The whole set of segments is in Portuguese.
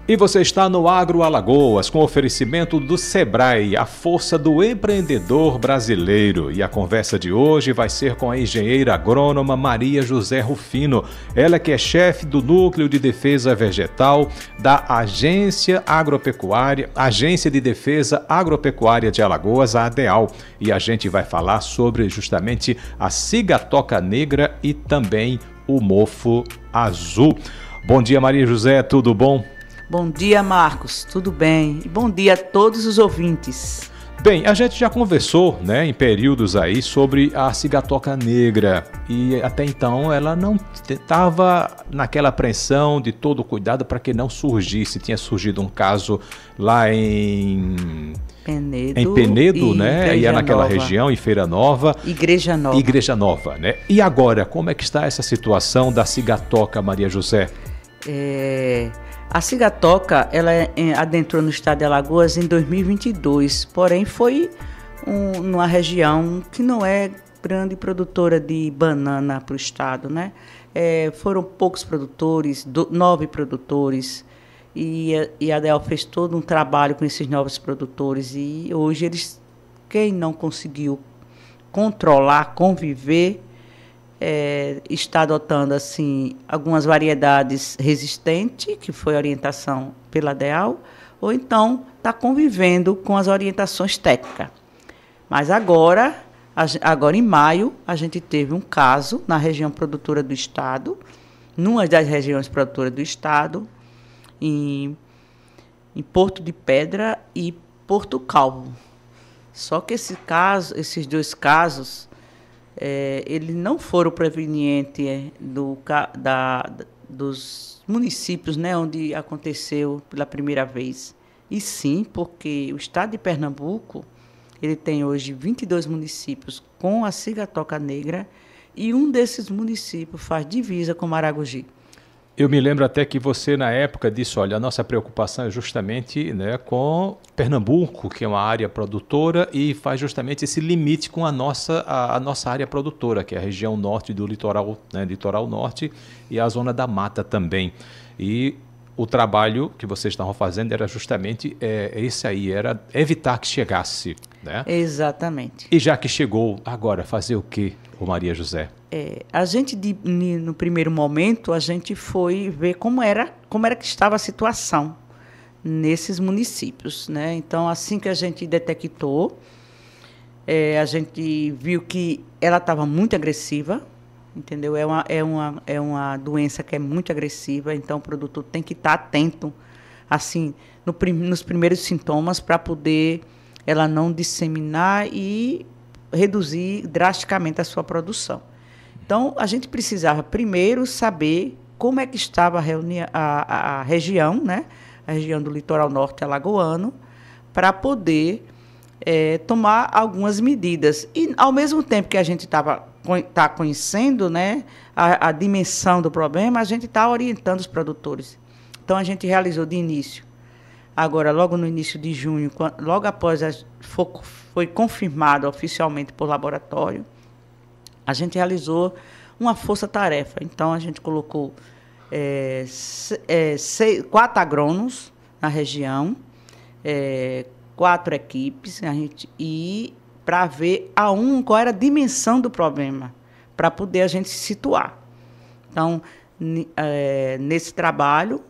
E você está no Agro Alagoas, com oferecimento do Sebrae, a força do empreendedor brasileiro. E a conversa de hoje vai ser com a engenheira agrônoma Maria José Rufino. Ela que é chefe do Núcleo de Defesa Vegetal da Agência de Defesa Agropecuária de Alagoas, a ADEAL. E a gente vai falar sobre justamente a cigatoca negra e também o mofo azul. Bom dia, Maria José, tudo bom? Bom dia, Marcos, tudo bem? E bom dia a todos os ouvintes. Bem, a gente já conversou, em períodos aí sobre a cigatoca negra e até então ela não estava naquela apreensão de todo o cuidado para que não surgisse. Tinha surgido um caso lá em Penedo, né? E é naquela região, em Feira Nova. Igreja Nova, né? E agora, como é que está essa situação da cigatoca, Maria José? A cigatoca, ela adentrou no estado de Alagoas em 2022, porém foi numa região que não é grande produtora de banana para o estado, né? Foram poucos produtores, 9 produtores, e a ADEAL fez todo um trabalho com esses novos produtores, e hoje quem não conseguiu controlar, conviver, está adotando assim, algumas variedades resistentes, que foi a orientação pela ADEAL, ou então está convivendo com as orientações técnicas. Mas agora em maio, a gente teve um caso na região produtora do estado, numa das regiões produtoras do estado, em Porto de Pedra e Porto Calvo. Só que esses dois casos, eles não foram provenientes dos municípios, né, onde aconteceu pela primeira vez. E sim, porque o estado de Pernambuco, ele tem hoje 22 municípios com a cigatoca negra, e um desses municípios faz divisa com Maragogi. Eu me lembro até que você, na época, disse, olha, a nossa preocupação é justamente com Pernambuco, que é uma área produtora, e faz justamente esse limite com a nossa área produtora, que é a região norte do litoral, litoral norte, e a zona da mata também. E o trabalho que vocês estavam fazendo era justamente esse aí, era evitar que chegasse, né? Exatamente. E já que chegou, agora fazer o quê, Maria José? A gente, no primeiro momento, a gente foi ver como era que estava a situação nesses municípios, né? Então, assim que a gente detectou, a gente viu que ela estava muito agressiva, entendeu? É uma doença que é muito agressiva, então o produtor tem que estar atento, assim, nos primeiros sintomas, para poder ela não disseminar e reduzir drasticamente a sua produção. Então, a gente precisava primeiro saber como é que estava a região, né? A região do litoral norte alagoano, para poder tomar algumas medidas. E, ao mesmo tempo que a gente está conhecendo, né, a dimensão do problema, a gente está orientando os produtores. Então, a gente realizou de início. Agora, logo no início de junho, logo após foi confirmado oficialmente por laboratório, a gente realizou uma força-tarefa. Então, a gente colocou 4 agrônomos na região, 4 equipes, e para ver qual era a dimensão do problema, para poder a gente se situar. Então, nesse trabalho,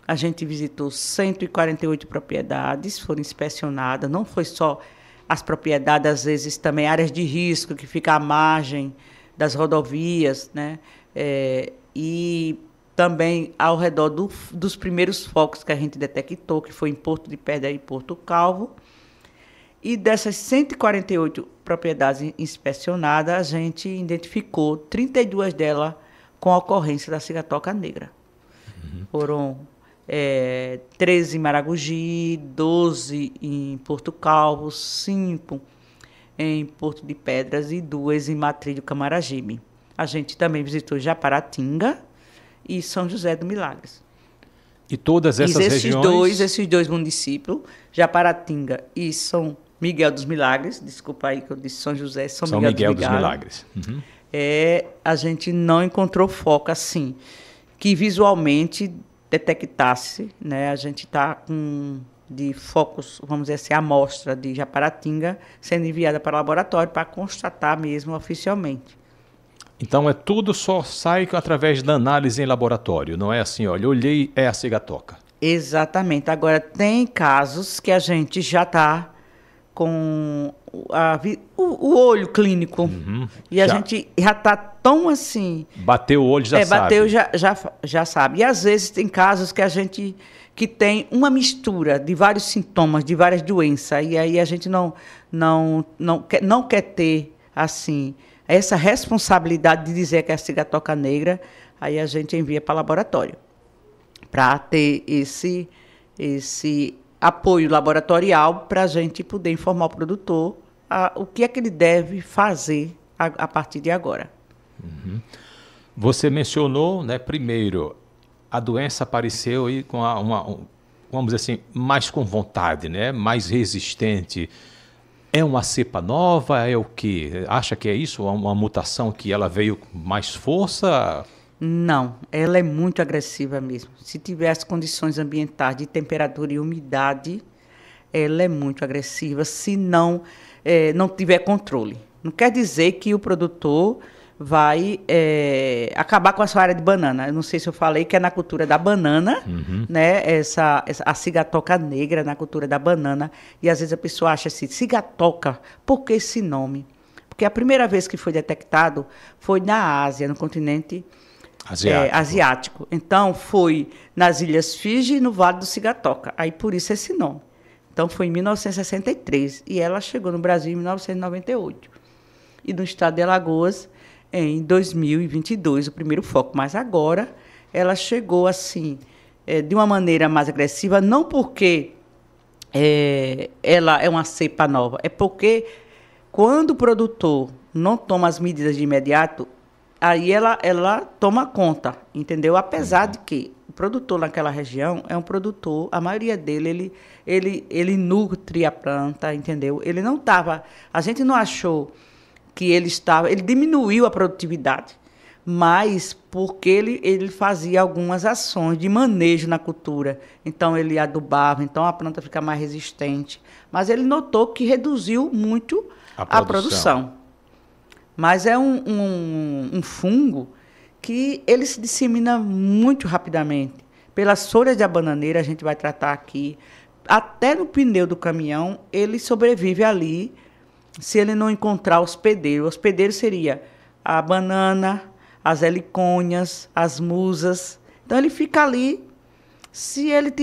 a gente visitou 148 propriedades, foram inspecionadas, não foi só as propriedades, às vezes também áreas de risco, que fica à margem das rodovias, né? E também ao redor dos primeiros focos que a gente detectou, que foi em Porto de Pedra e Porto Calvo. E dessas 148 propriedades inspecionadas, a gente identificou 32 delas com a ocorrência da cigatoca negra. Uhum. Foram 13 em Maragogi, 12 em Porto Calvo, 5 em Porto de Pedras e 2 em Matrilho Camaragibe. A gente também visitou Japaratinga e São José do Milagres. E todas essas regiões... Esses dois municípios, Japaratinga e São Miguel dos Milagres, desculpa aí que eu disse São José, São Miguel dos Milagres. Uhum. A gente não encontrou foco assim, que visualmente detectasse, né, a gente está com de focos, vamos dizer assim, amostra de Japaratinga sendo enviada para o laboratório para constatar mesmo oficialmente. Então, tudo só sai através da análise em laboratório, não é assim, olha, olhei, é a cigatoca. Exatamente. Agora, tem casos que a gente já está com o olho clínico. E a gente já está tão assim... Bateu o olho, já sabe. Bateu, já sabe. E às vezes tem casos que a gente que tem uma mistura de vários sintomas, de várias doenças. E aí a gente não quer ter, assim, essa responsabilidade de dizer que é a cigatoca negra. Aí a gente envia para o laboratório, para ter esse apoio laboratorial para a gente poder informar o produtor o que é que ele deve fazer a partir de agora. Você mencionou, né, primeiro, a doença apareceu aí com vamos dizer assim, mais com vontade, né, mais resistente. É uma cepa nova? É o quê? Acha que é isso? Uma mutação que ela veio com mais força? Não, ela é muito agressiva mesmo. Se tiver as condições ambientais de temperatura e umidade, ela é muito agressiva, se não tiver controle. Não quer dizer que o produtor vai acabar com a sua área de banana. Eu não sei se eu falei que é na cultura da banana, né? A cigatoca negra na cultura da banana. E às vezes a pessoa acha assim, cigatoca, por que esse nome? Porque a primeira vez que foi detectado foi na Ásia, no continente asiático. Então, foi nas Ilhas Fiji e no Vale do Cigatoca. Aí, por isso, esse nome. Então, foi em 1963. E ela chegou no Brasil em 1998. E no estado de Alagoas, em 2022, o primeiro foco. Mas agora, ela chegou, assim, de uma maneira mais agressiva, não porque ela é uma cepa nova, é porque quando o produtor não toma as medidas de imediato, aí ela toma conta, entendeu? Apesar de que o produtor naquela região é um produtor, a maioria dele, ele nutre a planta, entendeu? Ele não estava... A gente não achou que ele diminuiu a produtividade, mas porque ele fazia algumas ações de manejo na cultura. Então, ele adubava, então a planta fica mais resistente. Mas ele notou que reduziu muito a produção. Mas é um fungo que ele se dissemina muito rapidamente. Pelas folhas da bananeira, a gente vai tratar aqui, até no pneu do caminhão, ele sobrevive ali, se ele não encontrar hospedeiro. O hospedeiro seria a banana, as helicônias, as musas. Então, ele fica ali. Se ele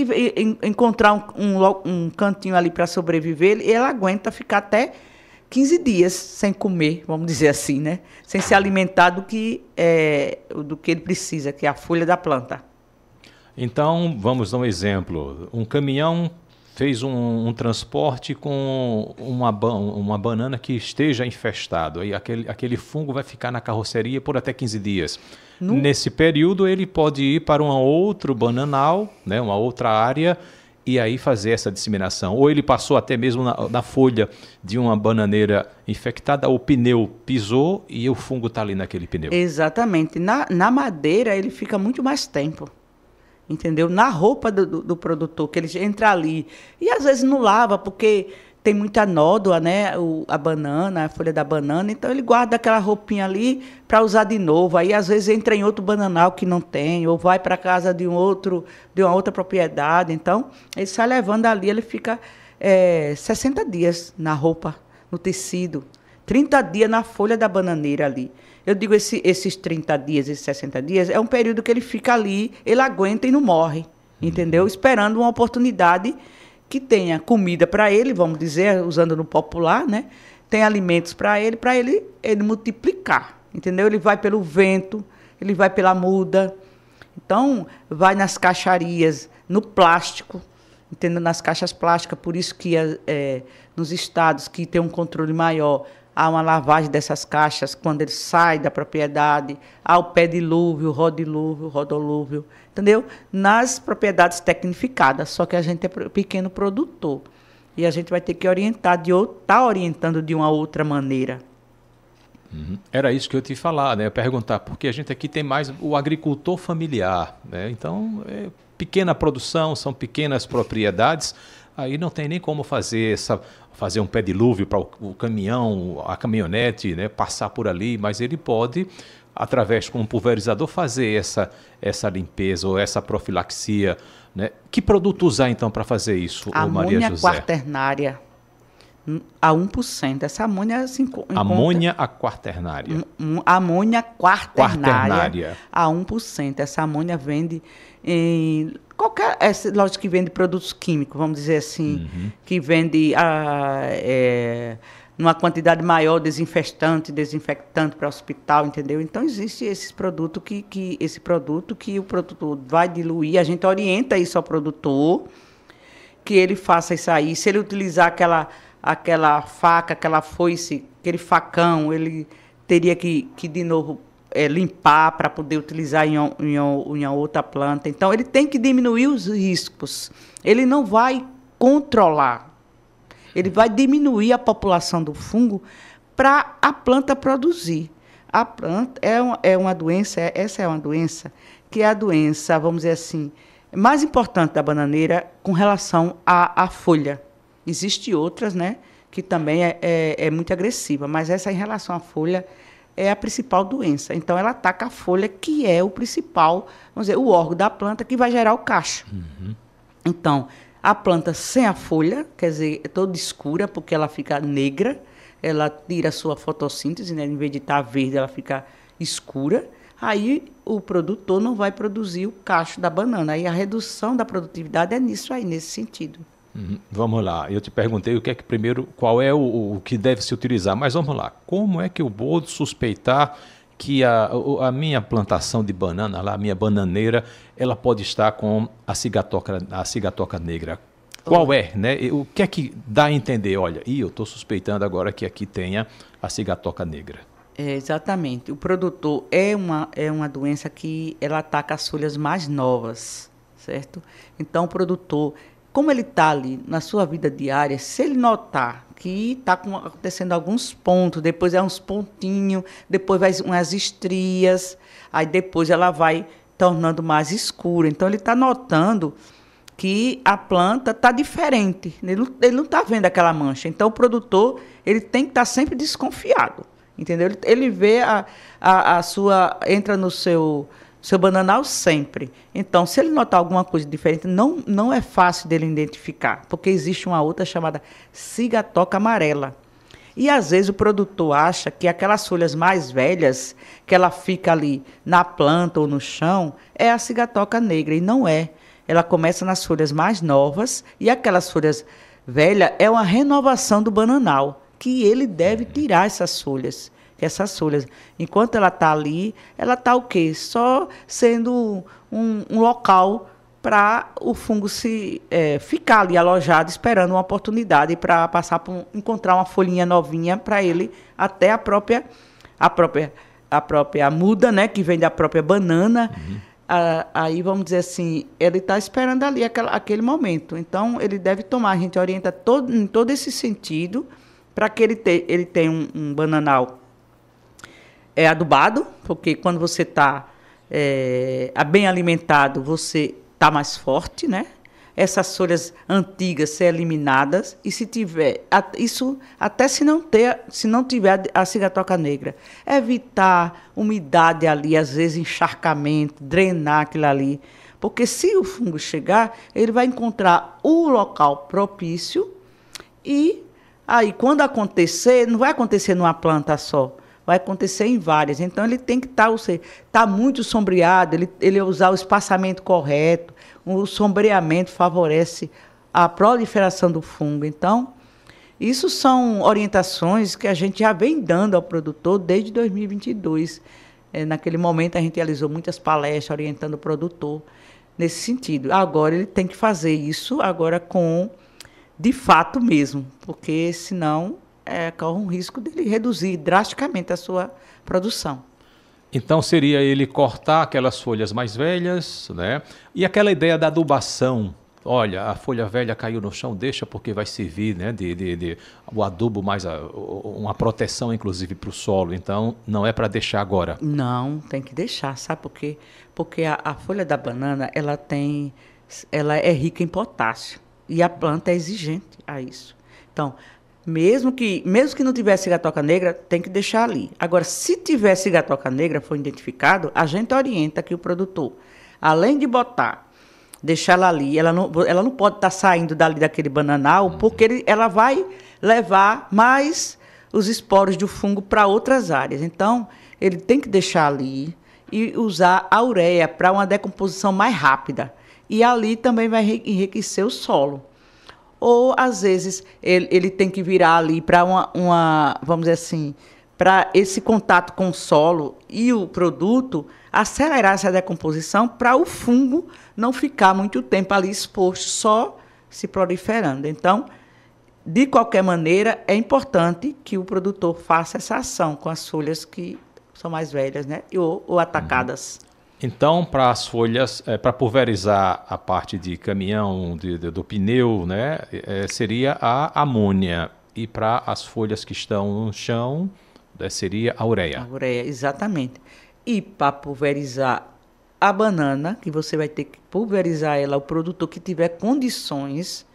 encontrar um cantinho ali para sobreviver, ele aguenta ficar até 15 dias sem comer, vamos dizer assim, né? Sem se alimentar do que ele precisa, que é a folha da planta. Então, vamos dar um exemplo. Um caminhão fez um transporte com uma banana que esteja infestado. Aí aquele fungo vai ficar na carroceria por até 15 dias. Nesse período, ele pode ir para um outro bananal, né, uma outra área, e aí fazer essa disseminação. Ou ele passou até mesmo na folha de uma bananeira infectada, o pneu pisou e o fungo está ali naquele pneu. Exatamente. Na madeira, ele fica muito mais tempo. Entendeu? Na roupa do produtor, que ele entra ali. E às vezes não lava, porque tem muita nódoa, né? A banana, a folha da banana. Então ele guarda aquela roupinha ali para usar de novo. Aí às vezes entra em outro bananal que não tem, ou vai para casa de uma outra propriedade. Então ele sai levando ali, ele fica 60 dias na roupa, no tecido. 30 dias na folha da bananeira ali. Eu digo esses 30 dias, esses 60 dias, é um período que ele fica ali, ele aguenta e não morre, entendeu? Esperando uma oportunidade que tenha comida para ele, vamos dizer, usando no popular, né? Tem alimentos para ele multiplicar, entendeu? Ele vai pelo vento, ele vai pela muda, então vai nas caixarias, no plástico, entendeu? Nas caixas plásticas, por isso que nos estados que tem um controle maior, há uma lavagem dessas caixas quando ele sai da propriedade, há o pé dilúvio, rodilúvio, rodolúvio, entendeu? Nas propriedades tecnificadas, só que a gente é pequeno produtor. E a gente vai ter que orientar, tá orientando de uma outra maneira. Uhum. Era isso que eu te ia falar, né? Perguntar, porque a gente aqui tem mais o agricultor familiar, né? Então, é pequena produção, são pequenas propriedades, aí não tem nem como fazer um pé dilúvio para o caminhão, a caminhonete, né, passar por ali, mas ele pode, através com um pulverizador, fazer essa limpeza ou essa profilaxia, né? Que produto usar então para fazer isso, Maria Amônia José? quaternária. A 1%. Essa amônia se encontra... Amônia quaternária. Amônia Quaternária. a 1%. Essa amônia vende em qualquer... lógico que vende produtos químicos, vamos dizer assim, que vende numa quantidade maior desinfectante para hospital, entendeu? Então, existe esse produto que o produtor vai diluir. A gente orienta isso ao produtor, que ele faça isso aí. Se ele utilizar aquela faca, aquela foice, aquele facão, ele teria que de novo, limpar para poder utilizar em outra planta. Então, ele tem que diminuir os riscos. Ele não vai controlar. Ele vai diminuir a população do fungo para a planta produzir. A planta é uma doença, essa é uma doença, que é a doença, vamos dizer assim, mais importante da bananeira com relação à folha. Existem outras, né, que também é muito agressiva, mas essa, em relação à folha, é a principal doença. Então, ela ataca a folha, que é o principal, vamos dizer, o órgão da planta que vai gerar o cacho. Então, a planta sem a folha, quer dizer, é toda escura, porque ela fica negra, ela tira a sua fotossíntese, né, em vez de estar verde, ela fica escura. Aí, o produtor não vai produzir o cacho da banana. Aí, a redução da produtividade é nisso aí, nesse sentido. Vamos lá, eu te perguntei o que é que primeiro, qual é o que deve se utilizar, mas vamos lá, como é que eu vou suspeitar que a minha plantação de banana, a minha bananeira, ela pode estar com a cigatoca negra? Qual é, né? O que é que dá a entender? Olha, eu estou suspeitando agora que aqui tenha a cigatoca negra. Exatamente, o produtor é uma doença que ela ataca as folhas mais novas, certo? Então, o produtor, como ele está ali na sua vida diária, se ele notar que está acontecendo alguns pontos, depois uns pontinhos, depois vai umas estrias, aí depois ela vai tornando mais escura. Então, ele está notando que a planta está diferente, ele não está vendo aquela mancha. Então, o produtor ele tem que estar sempre desconfiado, entendeu? Ele vê entra no seu bananal sempre. Então, se ele notar alguma coisa diferente, não é fácil dele identificar, porque existe uma outra chamada cigatoca amarela. E, às vezes, o produtor acha que aquelas folhas mais velhas, que ela fica ali na planta ou no chão, é a cigatoca negra, e não é. Ela começa nas folhas mais novas, e aquelas folhas velhas é uma renovação do bananal, que ele deve tirar essas folhas. Enquanto ela está ali, ela está o quê? Só sendo um local para o fungo ficar ali alojado, esperando uma oportunidade para passar encontrar uma folhinha novinha para ele, até a própria muda, né, que vem da própria banana. Aí, vamos dizer assim, ele está esperando ali aquele momento. Então, ele deve tomar, a gente orienta em todo esse sentido, para que ele tenha um bananal adubado, porque quando você está bem alimentado, você está mais forte, né? Essas folhas antigas ser eliminadas, e se tiver, isso até se não tiver a cigatoca negra, evitar umidade ali, às vezes encharcamento, drenar aquilo ali, porque se o fungo chegar, ele vai encontrar o local propício, e aí quando acontecer, não vai acontecer numa planta só, vai acontecer em várias. Então, ele tem que estar muito sombreado, ele usar o espaçamento correto. O sombreamento favorece a proliferação do fungo. Então, isso são orientações que a gente já vem dando ao produtor desde 2022. Naquele momento, a gente realizou muitas palestras orientando o produtor nesse sentido. Agora, ele tem que fazer isso agora de fato mesmo, porque senão corre um risco dele reduzir drasticamente a sua produção. Então, seria ele cortar aquelas folhas mais velhas, né? E aquela ideia da adubação, olha, a folha velha caiu no chão, deixa porque vai servir, né, o adubo mais uma proteção, inclusive, para o solo. Então, não é para deixar agora. Não, tem que deixar, sabe por quê? Porque a folha da banana, ela é rica em potássio e a planta é exigente a isso. Então, mesmo que não tivesse cigatoca negra, tem que deixar ali. Agora, se tiver cigatoca negra, foi identificado, a gente orienta que o produtor, além de deixar ela ali, ela não pode estar saindo daquele bananal, porque ela vai levar mais os esporos do fungo para outras áreas. Então, ele tem que deixar ali e usar a ureia para uma decomposição mais rápida. E ali também vai enriquecer o solo. Ou, às vezes, ele tem que virar ali para vamos dizer assim, para esse contato com o solo e o produto acelerar essa decomposição para o fungo não ficar muito tempo ali exposto, só se proliferando. Então, de qualquer maneira, é importante que o produtor faça essa ação com as folhas que são mais velhas, né? ou atacadas. Então, para as folhas, para pulverizar a parte de caminhão, do pneu, né, seria a amônia. E para as folhas que estão no chão, seria a ureia. A ureia, exatamente. E para pulverizar a banana, que você vai ter que pulverizar ela, o produtor que tiver condições,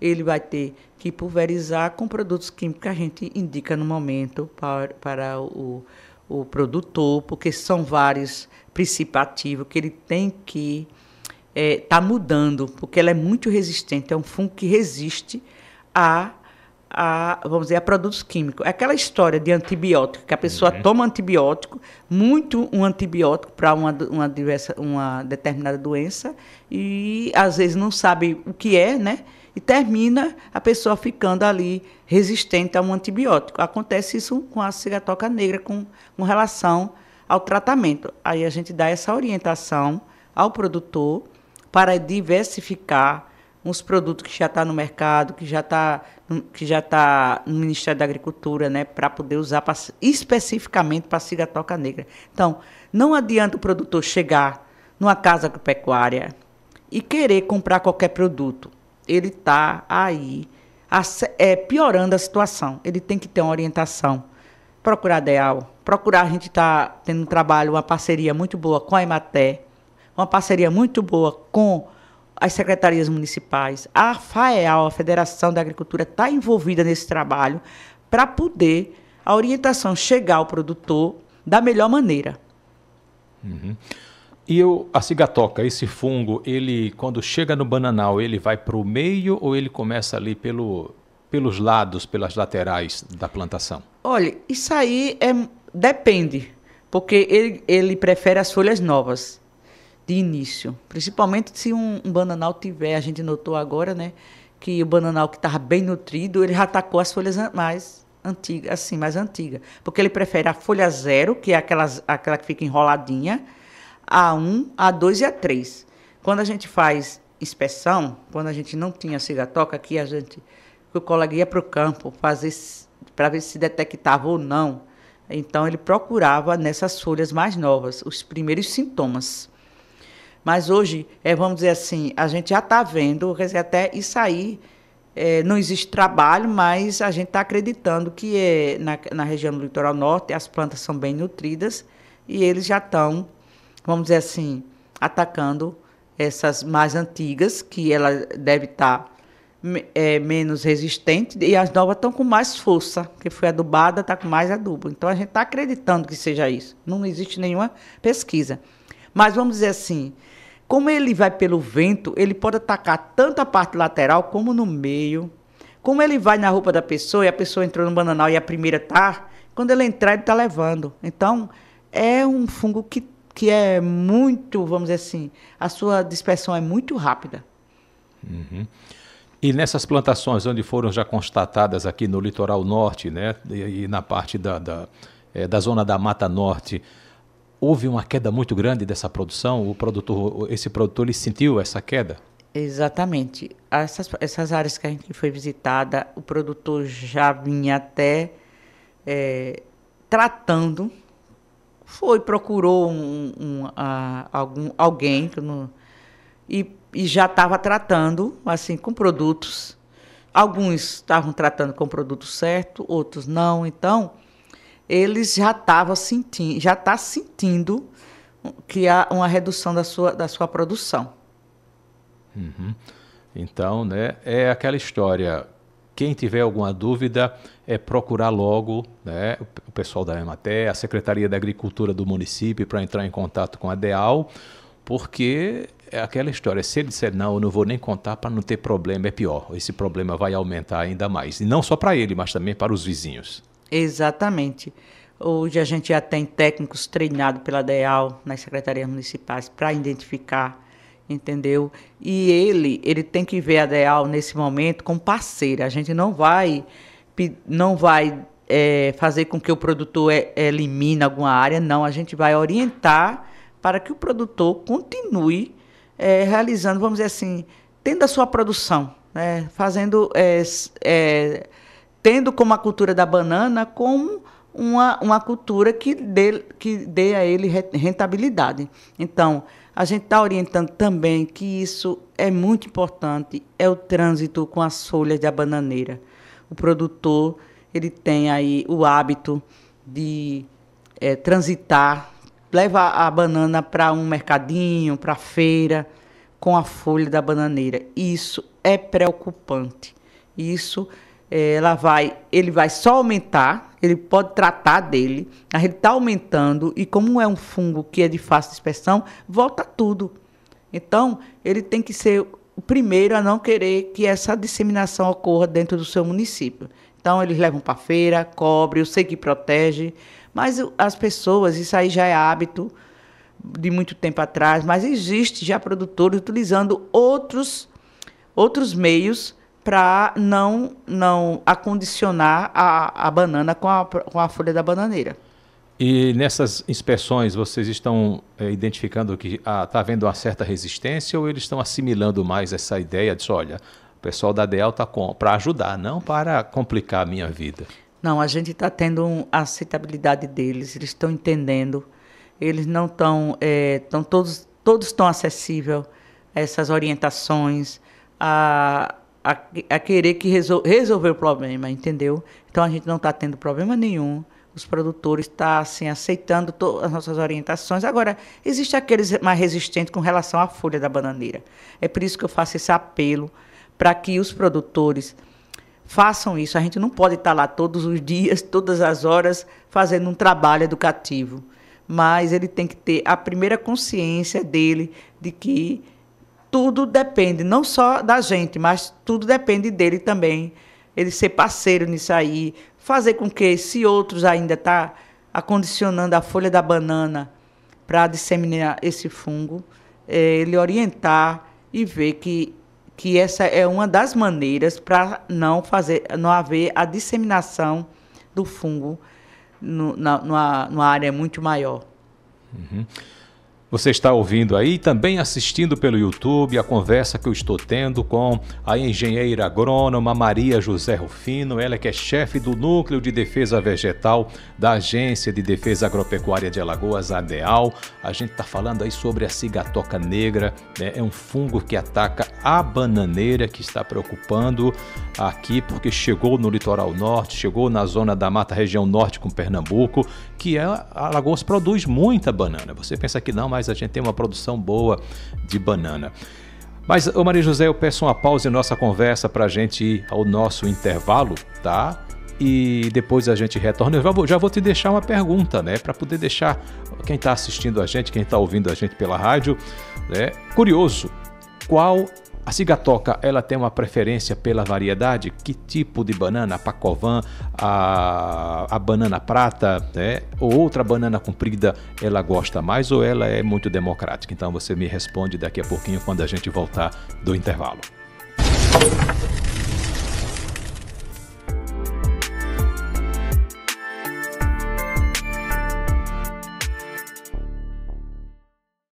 ele vai ter que pulverizar com produtos químicos que a gente indica no momento para o produtor, porque são vários princípios ativos que ele tem que estar mudando, porque ela é muito resistente, é um fungo que resiste vamos dizer, a produtos químicos. É aquela história de antibiótico, que a pessoa toma antibiótico, um antibiótico para uma determinada doença, e às vezes não sabe o que é, né? E termina a pessoa ficando ali resistente a um antibiótico. Acontece isso com a cigatoca negra, com relação ao tratamento. Aí a gente dá essa orientação ao produtor para diversificar uns produtos que já estão no mercado, que já está no Ministério da Agricultura, né, para poder usar especificamente para a cigatoca negra. Então, não adianta o produtor chegar numa casa agropecuária e querer comprar qualquer produto. Ele está aí piorando a situação. Ele tem que ter uma orientação. Procurar a DEAL, a gente está tendo um trabalho, uma parceria muito boa com a Emater, uma parceria muito boa com as secretarias municipais. A FAEAL, a Federação da Agricultura, está envolvida nesse trabalho para poder a orientação chegar ao produtor da melhor maneira. E a cigatoca, esse fungo, ele quando chega no bananal, ele vai para o meio ou ele começa ali pelos lados, pelas laterais da plantação? Olha, isso aí depende, porque ele prefere as folhas novas de início, principalmente se um bananal tiver, a gente notou agora, né, que o bananal que estava bem nutrido, ele já atacou as folhas mais antigas, porque ele prefere a folha 0, que é aquela que fica enroladinha, A1, A2 e A3. Quando a gente faz inspeção, quando a gente não tinha cigatoca, o colega ia para o campo para ver se detectava ou não. Então, ele procurava nessas folhas mais novas os primeiros sintomas. Mas hoje, vamos dizer assim, a gente já está vendo, quer dizer, até isso aí, não existe trabalho, mas a gente está acreditando que na região do litoral norte as plantas são bem nutridas e eles já estão, vamos dizer assim, atacando essas mais antigas, que ela deve estar menos resistente, e as novas estão com mais força, que foi adubada, está com mais adubo. Então, a gente está acreditando que seja isso. Não existe nenhuma pesquisa. Mas, vamos dizer assim, como ele vai pelo vento, ele pode atacar tanto a parte lateral como no meio. Como ele vai na roupa da pessoa e a pessoa entrou no bananal e a primeira está, quando ele entrar, ele está levando. Então, é um fungo que é muito, vamos dizer assim, a sua dispersão é muito rápida. E nessas plantações onde foram já constatadas aqui no litoral norte, né, e na parte da zona da Mata Norte, houve uma queda muito grande dessa produção? Esse produtor ele sentiu essa queda? Exatamente. Essas áreas que a gente foi visitada, o produtor já vinha até tratando, procurou alguém e e já estava tratando assim com produtos. Alguns estavam tratando com o produto certo, outros não. Então, eles já estavam sentindo, já está sentindo que há uma redução da sua produção. Uhum. Então, né, é aquela história. Quem tiver alguma dúvida, é procurar logo, né, o pessoal da Emater, a Secretaria da Agricultura do município, para entrar em contato com a DEAL, porque é aquela história. Se ele disser não, eu não vou nem contar para não ter problema, é pior. Esse problema vai aumentar ainda mais. E não só para ele, mas também para os vizinhos. Exatamente. Hoje a gente já tem técnicos treinados pela DEAL nas secretarias municipais para identificar, entendeu? E ele tem que ver a DEAL nesse momento como parceira. A gente não vai fazer com que o produtor elimine alguma área, não. A gente vai orientar para que o produtor continue realizando, vamos dizer assim, tendo a sua produção, né? Tendo como a cultura da banana como uma cultura que dê a ele rentabilidade. Então, a gente está orientando também que isso é muito importante, é o trânsito com as folhas da bananeira. O produtor, ele tem aí o hábito de transitar, levar a banana para um mercadinho, para a feira, com a folha da bananeira. Isso é preocupante. Isso ele vai só aumentar, ele pode tratar dele, a gente está aumentando, e como é um fungo que é de fácil dispersão, volta tudo. Então, ele tem que ser o primeiro a não querer que essa disseminação ocorra dentro do seu município. Então, eles levam para a feira, cobre, eu sei que protege, mas as pessoas, isso aí já é hábito de muito tempo atrás, mas existe já produtores utilizando outros meios para não acondicionar a banana com a folha da bananeira. E nessas inspeções vocês estão identificando que está havendo uma certa resistência, ou eles estão assimilando mais essa ideia de, olha, o pessoal da DEAL está para ajudar, não para complicar a minha vida? Não, a gente está tendo a aceitabilidade deles, eles estão entendendo, eles não estão, todos estão acessíveis a essas orientações, a querer resolver o problema, entendeu? Então, a gente não está tendo problema nenhum. Os produtores estão assim, aceitando todas as nossas orientações. Agora, existe aqueles mais resistentes com relação à folha da bananeira. É por isso que eu faço esse apelo para que os produtores façam isso. A gente não pode estar lá todos os dias, todas as horas, fazendo um trabalho educativo. Mas ele tem que ter a primeira consciência dele de que tudo depende, não só da gente, mas tudo depende dele também. Ele ser parceiro nisso aí, fazer com que, se outros ainda estão acondicionando a folha da banana para disseminar esse fungo, ele orientar e ver que essa é uma das maneiras para não haver a disseminação do fungo numa área muito maior. Uhum. Você está ouvindo aí, também assistindo pelo YouTube, a conversa que eu estou tendo com a engenheira agrônoma Maria José Rufino, ela que é chefe do Núcleo de Defesa Vegetal da Agência de Defesa Agropecuária de Alagoas, a DEAL. A gente está falando aí sobre a cigatoca negra, né? É um fungo que ataca a bananeira, que está preocupando aqui, porque chegou no litoral norte, chegou na zona da mata região norte com Pernambuco, que a Alagoas produz muita banana. Você pensa que não, mas a gente tem uma produção boa de banana. Mas, Maria José, eu peço uma pausa em nossa conversa para a gente ir ao nosso intervalo, tá? E depois a gente retorna. Eu já vou te deixar uma pergunta, né? Para poder deixar quem está assistindo a gente, quem está ouvindo a gente pela rádio, né, curioso. Qual a cigatoca, ela tem uma preferência pela variedade? Que tipo de banana? A Pacovan, a banana prata, né? Ou outra banana comprida, ela gosta mais, ou ela é muito democrática? Então você me responde daqui a pouquinho quando a gente voltar do intervalo.